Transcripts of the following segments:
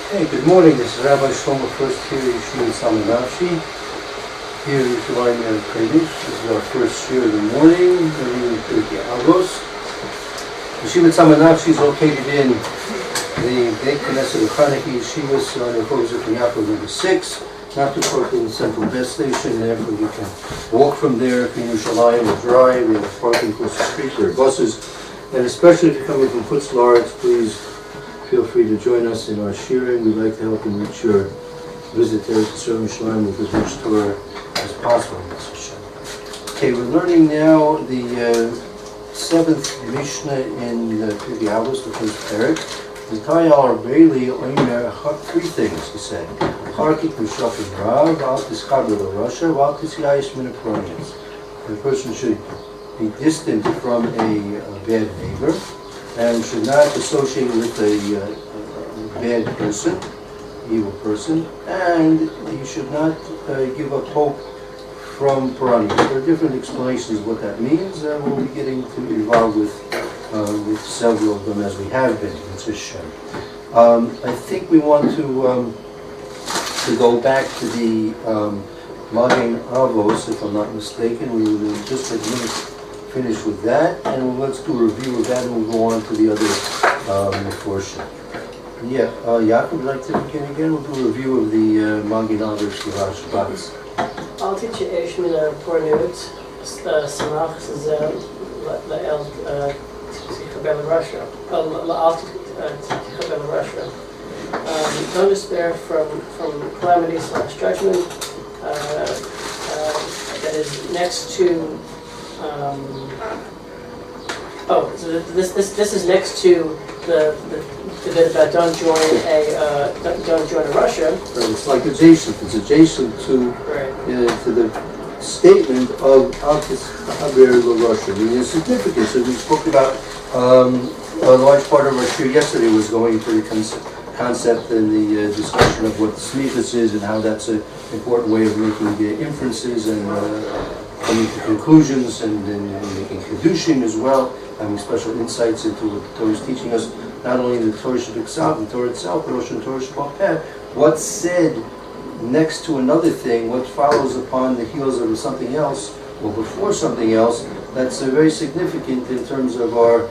Hey, good morning. This is Rabbi Shlomo, first here at Yeshiva Tsama Nafshi, here in Yerushalyim HaKodesh. This is our first year of the morning, learning Avos. Yeshiva Tsama Nafshi is located in the Beit Knesset of Chanukah Yeshiva on the HaKodesh number 6, not too far from the Central Bus Station. Therefore, you can walk from there if you're in Yerushalayim or drive. We have parking across the street. There are buses, and especially if you're coming from Chutz La'aretz, please feel free to join us in our shiurim. We'd like to help you reach your visit to Yerushalyim with as much Torah as possible. Okay, we're learning now the 7th Mishnah in Avos, the first parak. Three things, he said. The person should be distant from a bad neighbor, and should not associate with a bad person, evil person, and you should not give up hope from Puranim. There are different explanations of what that means, and we'll be getting involved with several of them as we have been. I think we want to go back to the Magen Avos, if I'm not mistaken. We will just finish with that, and let's do a review of that, and we'll go on to the other portion. Yeah, Yaakov, would like to begin again? We'll do a review of the Magen Avos Shabbat. I'll teach you Eish Min HaPornut, Samach Zazel, La'el Tichaber Russia. La'al Tichaber Russia. Don't despair from calamity / judgment. That is next to. So this is next to the bit about don't join a Russia. Right, it's like adjacent. It's adjacent to to the statement of Altis Haber Russia. I mean, there's significance. So we spoke about a large part of our shir yesterday was going to the concept and the discussion of what the smichus is and how that's an important way of making inferences and coming to conclusions and making kedushin as well, having special insights into what the Torah is teaching us, not only in the Torah itself, but also in Torah Shabbat. What's said next to another thing, what follows upon the heels of something else, or before something else, that's very significant in terms of our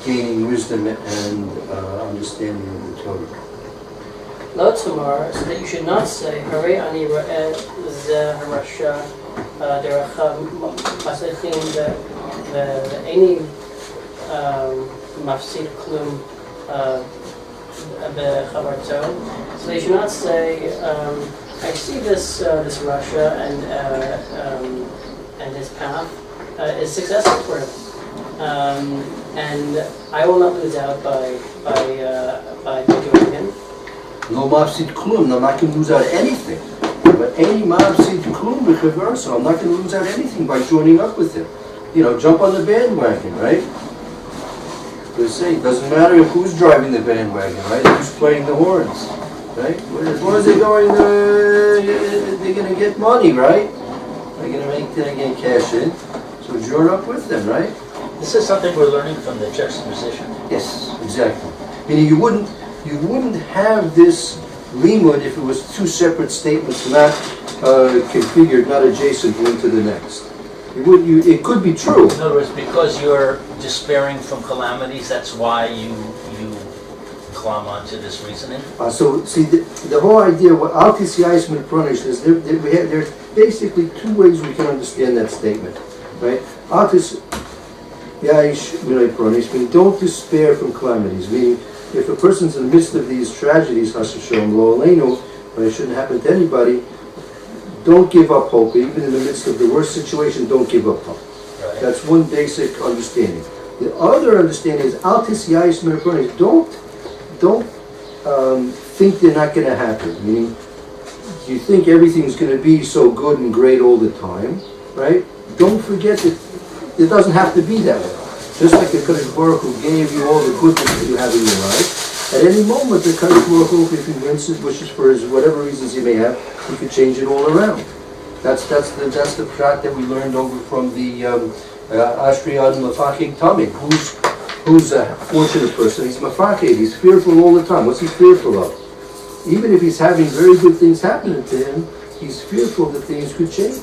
gaining wisdom and understanding of the Torah. Lo tomorrow, so that you should not say, Hare ani ra'eh ze harasha deracha masechim ve'eni mafsid klum bechavarto. So you should not say, I see this Russia and his path is successful for him. And I will not lose out by doing him. No mafsid klum. I'm not going to lose out anything. But any mafsid klum b'chavarto, I'm not going to lose out anything by joining up with him. You know, jump on the bandwagon, right? They say it doesn't matter who's driving the bandwagon, right? Who's playing the horns, right? As long as they're going, they're going to get money, right? They're going to get cash in. So join up with them, right? This is something we're learning from the juxtaposition. Yes, exactly. Meaning you wouldn't have this limud if it was two separate statements, not configured, not adjacent one to the next. It could be true. In other words, because you're despairing from calamities, that's why you climb onto this reasoning? So, see, the whole idea, what Altis Yais Min Pronish is, there's basically two ways we can understand that statement, right? Altis Yais Min Pronish, meaning don't despair from calamities, meaning if a person's in the midst of these tragedies, Hashem Lo Aleinu, but it shouldn't happen to anybody, don't give up hope. Even in the midst of the worst situation, don't give up hope. Right. That's one basic understanding. The other understanding is Altis Yais Min Pronish, don't think they're not going to happen. Meaning, you think everything's going to be so good and great all the time, right? Don't forget that it doesn't have to be that way. Just like the HaKodesh Baruch Hu gave you all the goodness that you have in your life, at any moment the HaKodesh Baruch Hu, if he wants his wishes for his whatever reasons he may have, he could change it all around. That's the prat that we learned over from the Ashri Adam Mafachik Tamik. Who's a fortunate person? He's mafaked. He's fearful all the time. What's he fearful of? even if he's having very good things happening to him, he's fearful that things could change,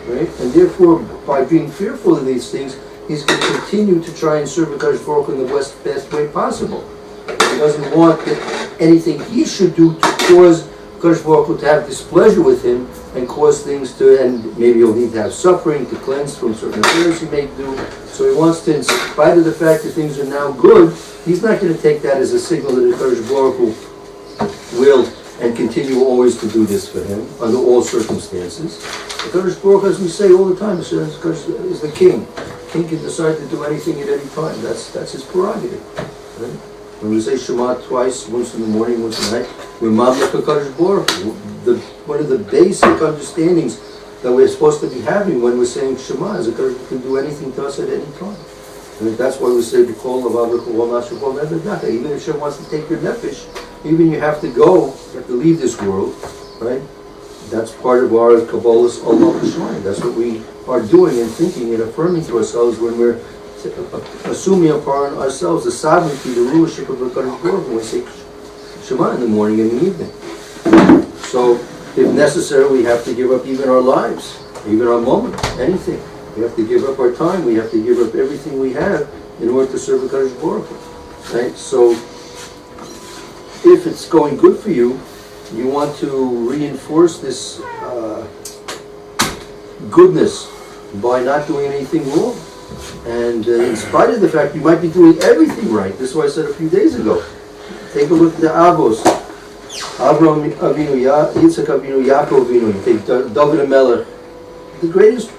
right? And therefore, by being fearful of these things, he's going to continue to try and serve HaKodesh Baruch Hu in the best way possible. He doesn't want that anything he should do to cause HaKodesh Baruch Hu to have displeasure with him and cause things to, and maybe he'll need to have suffering to cleanse from certain affairs he may do. So he wants to, in spite of the fact that things are now good, he's not going to take that as a signal that HaKodesh Baruch Hu will and continue always to do this for him under all circumstances. HaKodesh Baruch Hu, as we say all the time, is the king. The king can decide to do anything at any time. That's his prerogative. Right? When we say Shema twice, once in the morning, once at night, we're Mamlech HaKodesh Baruch Hu. One of the basic understandings that we're supposed to be having when we're saying Shema is HaKodesh Baruch Hu can do anything to us at any time. And that's why we say the call of Avos, even if Hashem wants to take your nefesh, even you have to go, you have to leave this world, right? That's part of our Kabbalah's Allah B'Shamayim. That's what we are doing and thinking and affirming to ourselves when we're assuming upon ourselves the sovereignty, the rulership of HaKodesh Baruch Hu when we say Shema in the morning and in the evening. So, if necessary, we have to give up even our lives, even our moments, anything. We have to give up our time. We have to give up everything we have in order to serve HaKodesh Baruch Hu. Right? So, if it's going good for you, you want to reinforce this goodness by not doing anything wrong. And in spite of the fact you might be doing everything right, this is what I said a few days ago. Take a look at the Avos. Avraham Avinu, Yitzchak Avinu, Yaakov Avinu. You take David HaMelech. The greatest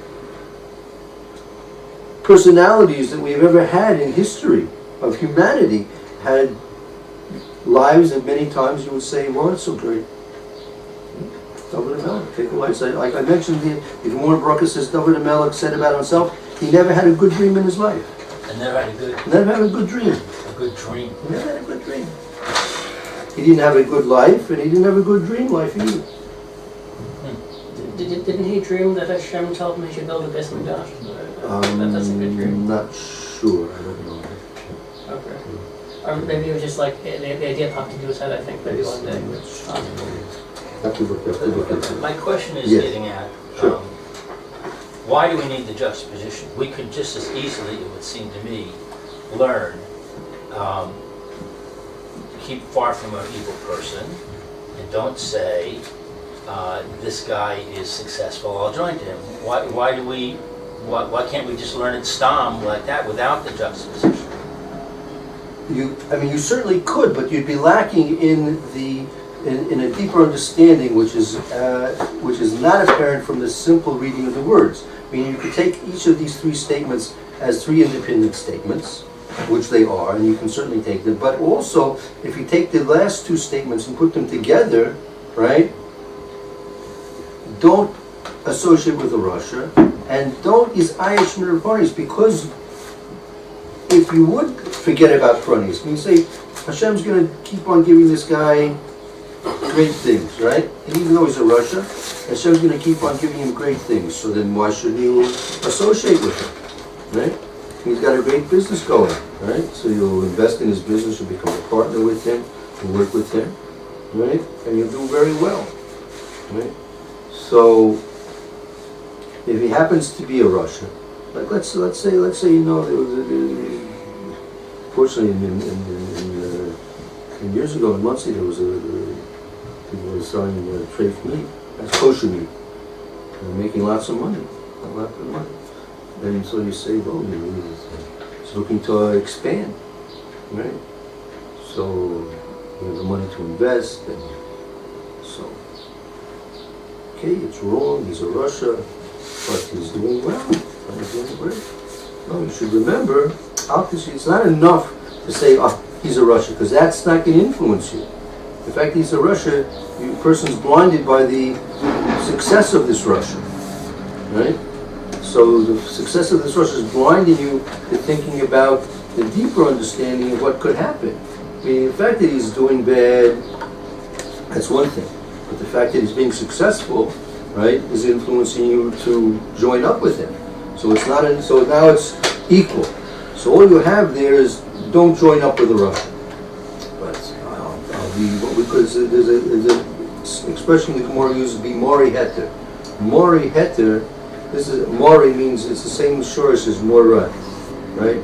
personalities that we've ever had in history of humanity had lives that many times you would say weren't so great. David HaMelech, take a life. Like I mentioned, if more Baruch says David HaMelech said about himself, he never had a good dream in his life. And never had a good dream. A good dream. He never had a good dream. He didn't have a good life, and he didn't have a good dream life either. Didn't he dream that Hashem told him he should build a Beis Mikdash? That's a good dream. Not sure. I don't know. Okay. Or maybe it was just like the idea popped into his head, I think, maybe one day. Have to look at it. My question is Yes. getting at, Sure. why do we need the juxtaposition? We could just as easily, it would seem to me, learn, keep far from an evil person, and don't say, this guy is successful, I'll join him. Why can't we just learn it stam like that without the juxtaposition? You certainly could, but you'd be lacking in a deeper understanding, which is not apparent from the simple reading of the words. I mean, you could take each of these three statements as three independent statements, which they are, and you can certainly take them. But also, if you take the last two statements and put them together, right? Don't associate with the Russia, and don't is Ayesh Mirabaris, because if you would forget about Pranis, you say Hashem's going to keep on giving this guy great things, right? And even though he's a Russia, Hashem's going to keep on giving him great things. So then why shouldn't you associate with him, right? He's got a great business going, right? So you'll invest in his business, you'll become a partner with him, you'll work with him, right? And you'll do very well, right? So if he happens to be a Russia, like let's say there was fortunately in years ago in Muncie there was people were selling treif meat, that's kosher meat. They're making lots of money, a lot of money. And so you say, well, he's looking to expand, right? So he has the money to invest, and so okay, it's wrong. He's a Russia, but he's doing well. He's doing great. No, you should remember, obviously, it's not enough to say, oh, he's a Russia, because that's not going to influence you. The fact that he's a Russia, the person's blinded by the success of this Russia, right? So the success of this Russia is blinding you to thinking about the deeper understanding of what could happen. I mean, the fact that he's doing bad, that's one thing. But the fact that he's being successful, right, is influencing you to join up with him. So it's not. So now it's equal. So all you have there is don't join up with a Russian. But I'll be what we because there's an expression the Gemara uses, be mori heter. Mori heter, mori means it's the same source as mora, right?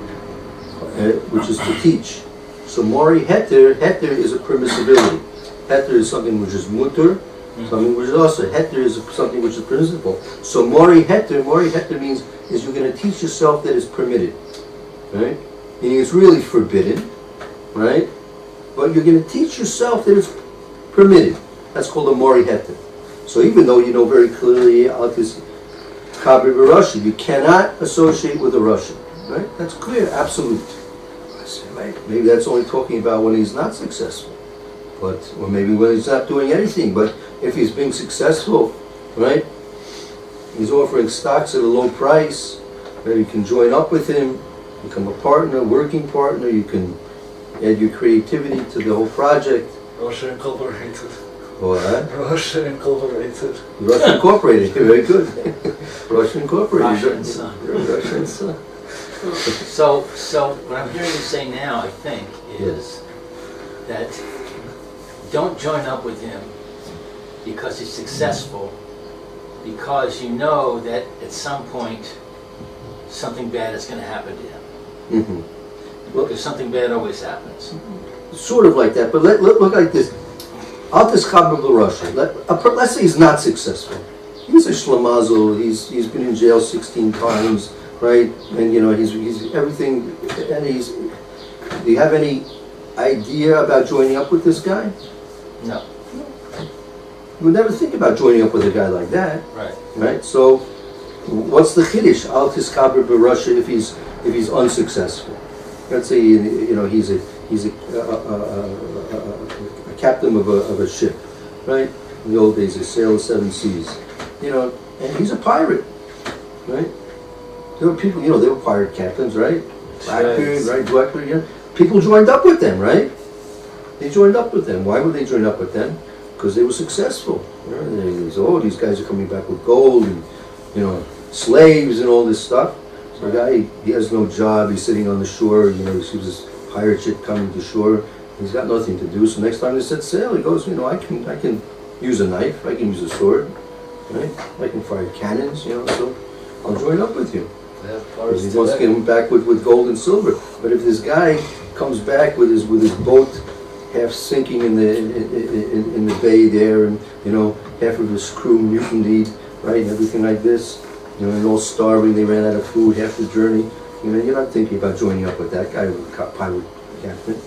Which is to teach. So mori heter is a permissibility. Heter is something which is mutter, something which is also. Heter is something which is permissible. So mori heter means is you're going to teach yourself that it's permitted, right? Meaning it's really forbidden, right? But you're going to teach yourself that it's permitted. That's called a mori heter. So even though you know very clearly out this kabir b'Rashi, you cannot associate with a Russian, right? That's clear, absolute. I say, right? Maybe that's only talking about when he's not successful, or maybe when he's not doing anything. But if he's being successful, right? He's offering stocks at a low price. Maybe you can join up with him, become a partner, working partner. You can add your creativity to the whole project. Russia Incorporated. What? Russia Incorporated. Russia Incorporated, very good. Russia Incorporated. Russia and Son. Russia and Son. So what I'm hearing you say now, I think, is that don't join up with him because he's successful, because you know that at some point something bad is going to happen to him. Mm-hmm. Because something bad always happens. Sort of like that, but look like this. Out this Kabbalah Russia. Let's say he's not successful. He's a shlamazel. He's been in jail 16 times, right? And you know he's everything. And he's. Do you have any idea about joining up with this guy? No. You would never think about joining up with a guy like that, Right. right? So, what's the chiddush? Out this Kabbalah Russia if he's unsuccessful. Let's say he's a captain of a ship, right? In the old days, they sailed 7 seas, and he's a pirate, right? There were people, they were pirate captains, right? Blackbeard, right? Blackbeard, people joined up with them, right? They joined up with them. Why would they join up with them? Because they were successful. They said, these guys are coming back with gold and, slaves and all this stuff. So the guy, he has no job. He's sitting on the shore. He sees this pirate ship coming to shore. He's got nothing to do. So next time they set sail, he goes, I can use a knife. I can use a sword, right? I can fire cannons, So I'll join up with you. Because he wants to get him back with gold and silver. But if this guy comes back with his boat half sinking in the bay there, and half of his crew mutinied, right, and everything like this, and all starving, they ran out of food half the journey. You're not thinking about joining up with that guy, with pirate captain,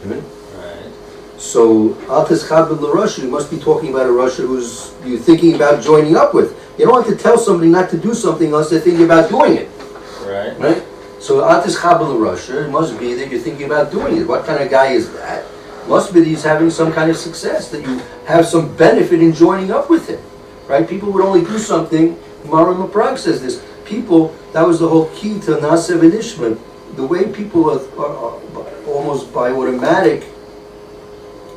right? Right. So Altis Chabad Russia, you must be talking about a Russia who's you're thinking about joining up with. You don't have to tell somebody not to do something unless they're thinking about doing it. Right. Right? So Altis Chabad Russia, it must be that you're thinking about doing it. What kind of guy is that? Must be that he's having some kind of success, that you have some benefit in joining up with him, right? People would only do something. Maran Laprag says this. People, that was the whole key to Nasev and Ishma. The way people are almost by automatic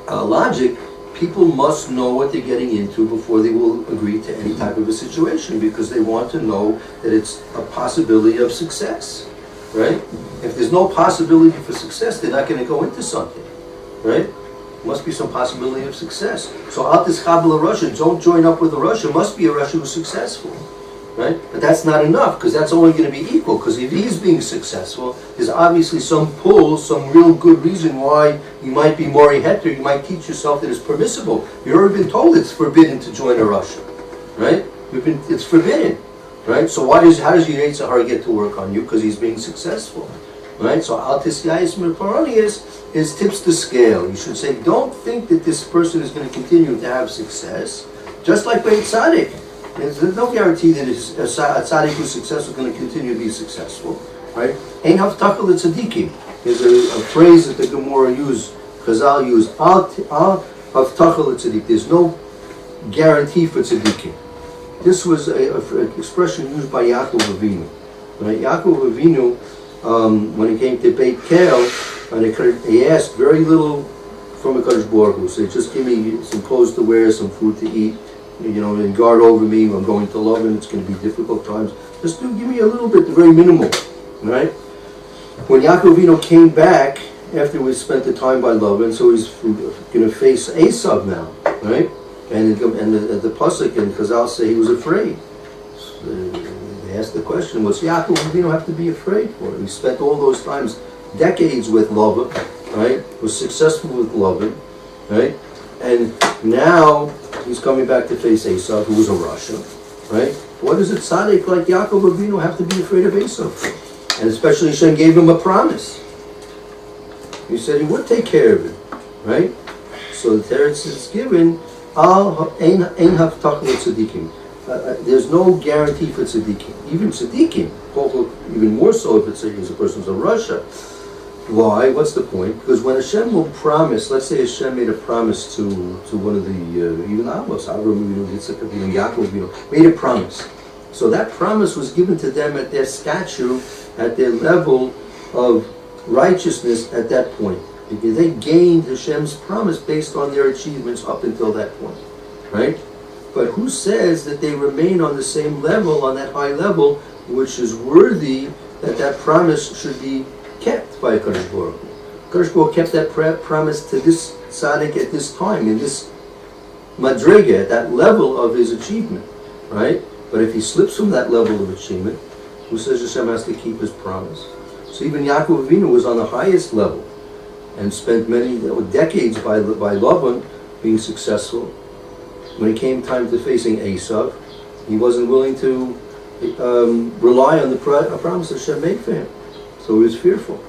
logic, people must know what they're getting into before they will agree to any type of a situation, because they want to know that it's a possibility of success, right? If there's no possibility for success, they're not going to go into something. Right? Must be some possibility of success. So out this Kabbalah Russia, don't join up with a Russia. Must be a Russia who's successful. Right? But that's not enough, because that's only going to be equal. Because if he's being successful, there's obviously some pull, some real good reason why you might be Mori Heter. You might teach yourself that it's permissible. You've already been told it's forbidden to join a Russia. Right? It's forbidden. Right? So how does your Yitzhahar get to work on you? Because he's being successful. Right? So Altis Yais Parani is tips the scale. You should say, don't think that this person is going to continue to have success. Just like by Tzaddik. There's no guarantee that a Tzaddik who's successful is going to continue to be successful. Right? Ein Havtachah L'Tzadikim. There's a phrase that the Gemara Chazal use, Al Havtachah L'Tzadik. There's no guarantee for Tzadikim. This was an expression used by Yaakov Avinu. Right? Yaakov Avinu, when he came to Beit Kel, and he asked very little from HaKodesh Baruch Hu. So just give me some clothes to wear, some food to eat, and guard over me. I'm going to love him. It's going to be difficult times. Just give me a little bit, very minimal, right? When Yaakov Avinu came back after we spent the time by Lavan, so he's going to face Esav now, right? And the pasuk in Chazal say he was afraid. So they asked the question, what's Yaakov Avinu have to be afraid for? He spent all those times, decades with Lavan, right? Was successful with Lavan, right? And now he's coming back to face Esav, who was a Rasha, right? What does a tzaddik like Yaakov Avinu have to be afraid of Esav for? And especially Hashem gave him a promise. He said he would take care of it, right? So the teretz is given, there's no guarantee for tzaddikim. Even tzaddikim, even more so if it's a person's a Rasha. Why? What's the point? Because when Hashem will promise, let's say Hashem made a promise to one of the, even Avos, Avraham, Yitzchak, Yaakov, made a promise. So that promise was given to them at their stature, at their level of righteousness at that point. Because they gained Hashem's promise based on their achievements up until that point. Right? But who says that they remain on the same level, on that high level, which is worthy that promise should be kept by HaKodesh Baruch Hu. HaKodesh Baruch Hu kept that promise to this tzaddik at this time, in this madrega, at that level of his achievement, right? But if he slips from that level of achievement, who says Hashem has to keep his promise? So even Yaakov Avinu was on the highest level and spent many decades by Lavan being successful. When it came time to facing Esav, he wasn't willing to rely on the promise that Hashem made for him. So he was fearful.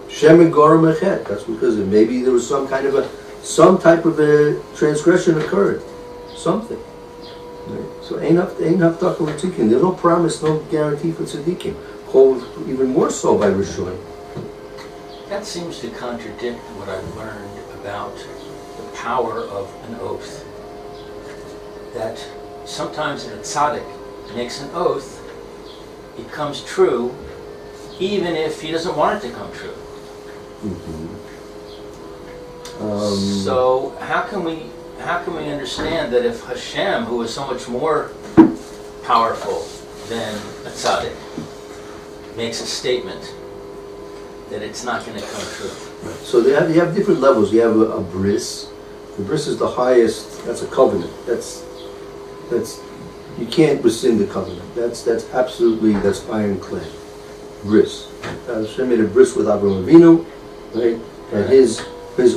Shem and Gora Mechet. That's because maybe there was some type of a transgression occurred. Something. Right? So ain't haftakah l'tzikin. There's no promise, no guarantee for tzaddikim. Even more so by Rishonim. That seems to contradict what I've learned about the power of an oath. That sometimes a tzaddik makes an oath, it comes true, even if he doesn't want it to come true. Mm-hmm. So how can we understand that if Hashem, who is so much more powerful than a tzaddik, makes a statement, that it's not going to come true? So you have different levels. You have a bris. The bris is the highest. That's a covenant. That's you can't rescind the covenant. That's ironclad. Bris. Hashem made a bris with Avraham Avinu, right? And his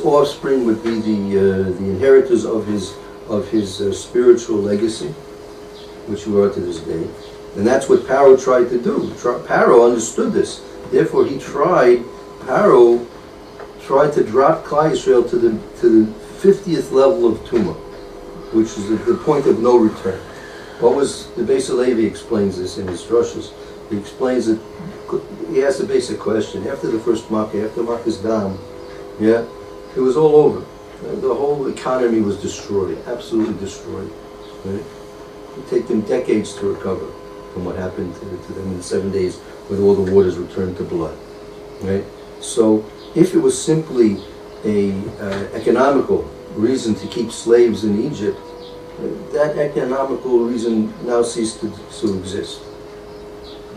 offspring would be the inheritors of his spiritual legacy, which we are to this day. And that's what Paro tried to do. Paro understood this. Therefore, Paro tried to drop Klal Yisrael to the 50th level of Tumah, which is the point of no return. What was the Beis Halevi explains this in his drushes. He explains that he asked a basic question. After the first Makkah, after Makkah's Dam, it was all over. The whole economy was destroyed, absolutely destroyed. Right? It would take them decades to recover from what happened to them in 7 days, when all the waters returned to blood. Right? So, if it was simply a economical reason to keep slaves in Egypt, that economical reason now ceased to exist.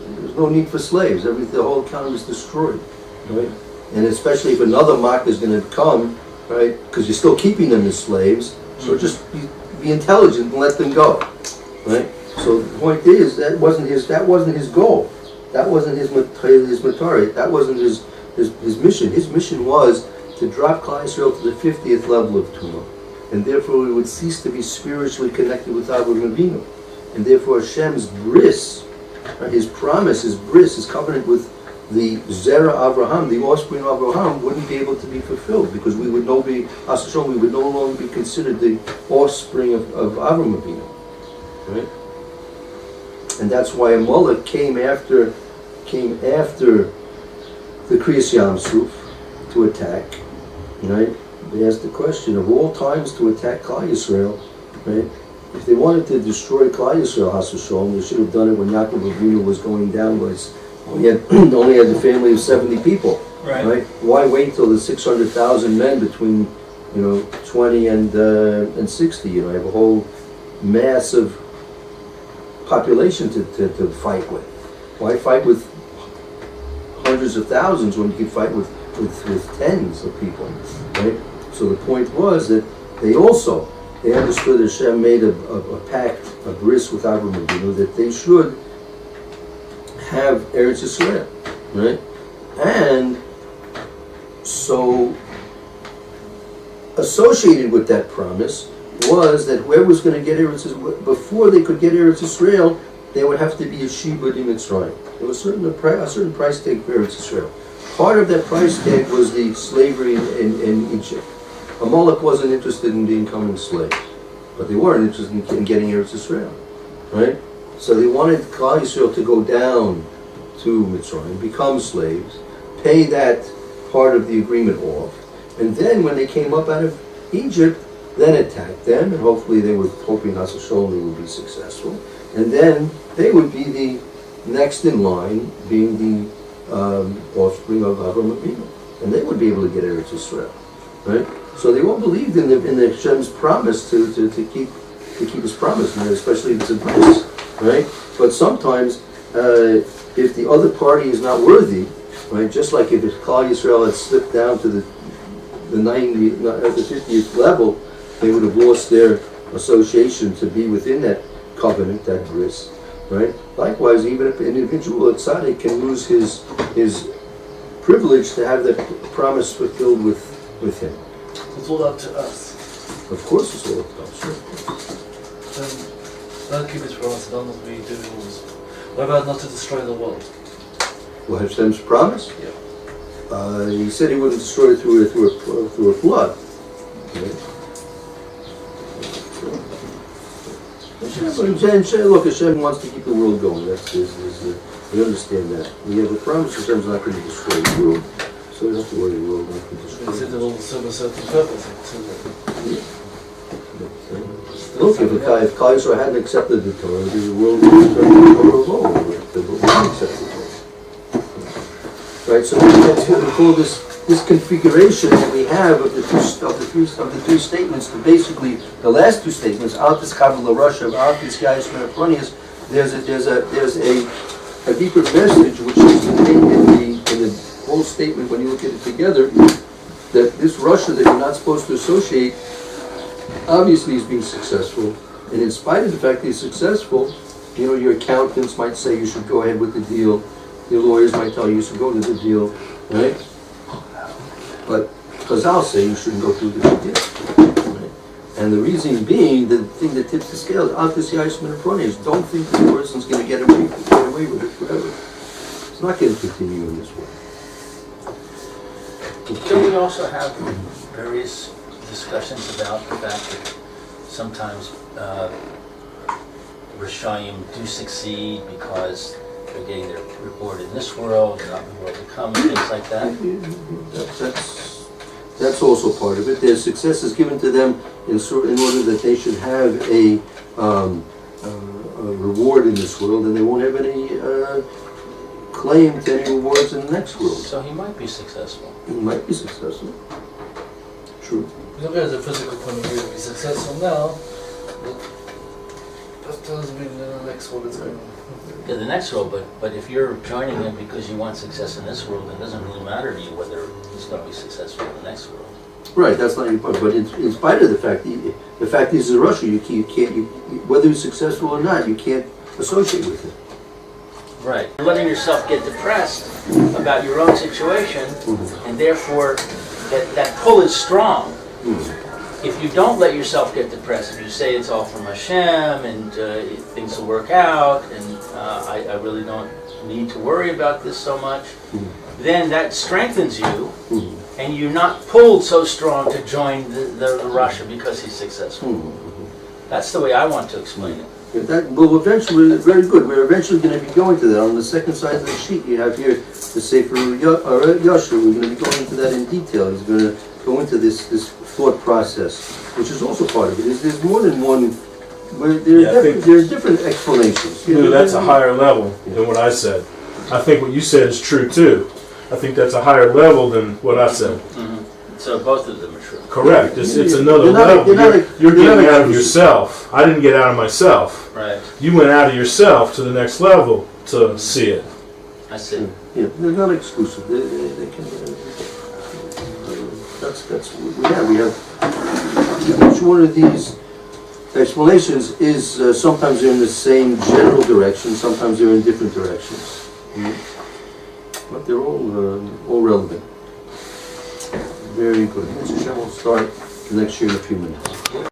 There's no need for slaves. The whole economy is destroyed, right? And especially if another Makkah is going to come, right? Because you're still keeping them as slaves, so just be intelligent and let them go, right? So the point is that wasn't his goal. That wasn't his matari. That wasn't his mission. His mission was to drop Klal Yisrael to the 50th level of Tumah, and therefore we would cease to be spiritually connected with Avraham Avinu, and therefore Hashem's bris, his promise, his bris, his covenant with the Zera Avraham, the offspring of Avraham, wouldn't be able to be fulfilled because we would no longer be considered the offspring of Avraham Avinu, right? And that's why Amalek came after the Kriyas Yam Suf to attack, right? They asked the question of all times to attack Klal Yisrael, right? If they wanted to destroy Klal Yisrael, Has V'Shalom, they should have done it when Yaakov Avinu was going down. Only had the family of 70 people, right? Why wait till the 600,000 men between 20 and 60? You have a whole mass of population to fight with. Why fight with hundreds of thousands when you can fight with with tens of people, right? So the point was that they understood that Hashem made a pact, a bris with Avraham Avinu, that they should have Eretz Yisrael, right? And so associated with that promise was that whoever was going to get Eretz Yisrael, before they could get Eretz Yisrael, they would have to be Yeshiva in Mitzrayim. There was a certain price tag for Eretz Yisrael. Part of that price tag was the slavery in Egypt. Amalek wasn't interested in becoming slaves, but they weren't interested in getting Eretz Yisrael, right? So they wanted Klal Yisrael to go down to Mitzrayim, become slaves, pay that part of the agreement off, and then when they came up out of Egypt, then attack them, and hopefully they were hoping Hasa Sholem they would be successful, and then they would be the next in line, being the offspring of Avraham Avinu, and they would be able to get Eretz Yisrael, right? So they all believed in the Hashem's promise to keep His promise, and especially if it's a bris, right? But sometimes, if the other party is not worthy, right? Just like if Klal Yisrael had slipped down to the 50th level, they would have lost their association to be within that covenant, that bris, right? Likewise, even if an individual, a tzaddik, can lose his privilege to have that promise fulfilled with him. It's all up to us. Of course, it's all up to us. Sure. Don't keep His promise, don't be doing rules. What about not to destroy the world? Well, Hashem's promise? Yeah. He said he wouldn't destroy it through a flood. Okay. Look, Hashem wants to keep the world going. We understand that. We have a promise Hashem's not going to destroy the world. So we don't have to worry the world not going to destroy Because the it world. will serve a certain purpose. Look, if Klal Yisrael hadn't accepted the Torah, the world would have turned into Torah of old. But we didn't accept the Torah. Right, so we call this configuration that we have of the three statements, to basically the last two statements, Altis Kabbalah Russia, Altis Yais Menachronius, there's a deeper message which is contained in the whole statement when you look at it together, that this Russia that you're not supposed to associate obviously is being successful, and in spite of the fact that he's successful, your accountants might say you should go ahead with the deal, your lawyers might tell you should go to the deal, right? But Chazal say you shouldn't go through the deal, right? And the reason being, the thing that tips the scale is Altis Yais Menachronius. Don't think the person's going to get away with it forever. It's not going to continue in this way. Don't we also have various discussions about the fact that sometimes Yerushalyim do succeed because they're getting their reward in this world, not in the world to come, and things like that? That's also part of it. Their success is given to them in order that they should have a reward in this world, and they won't have any claim to any rewards in the next world. So he might be successful. He might be successful. True. Look at the physical point of view. If he's successful now, that doesn't mean the next world is going to. Yeah, the next world, but if you're joining him because you want success in this world, it doesn't really matter to you whether he's going to be successful in the next world. Right, that's not your point. But in spite of the fact he's in Russia, you can't, whether he's successful or not, you can't associate with him. Right. You're letting yourself get depressed about your own situation, and therefore that pull is strong. If you don't let yourself get depressed, if you say it's all from Hashem and things will work out, and I really don't need to worry about this so much, then that strengthens you, and you're not pulled so strong to join the Russia because he's successful. That's the way I want to explain it. That will eventually, very good, we're eventually going to be going to that. On the second side of the sheet you have here the Sefer Yasher. We're going to be going into that in detail. He's going to go into this thought process, which is also part of it. There's more than one, there are different explanations. That's a higher level than what I said. I think what you said is true too. I think that's a higher level than what I said. So both of them are true. Correct. It's another level. You're getting out of yourself. I didn't get out of myself. Right. You went out of yourself to the next level to see it. I see. Yeah, they're not exclusive. They can, That's what we have. Each one of these explanations is sometimes they're in the same general direction, sometimes they're in different directions. But they're all relevant. Very good. Mr. Shem will start the next year in a few minutes.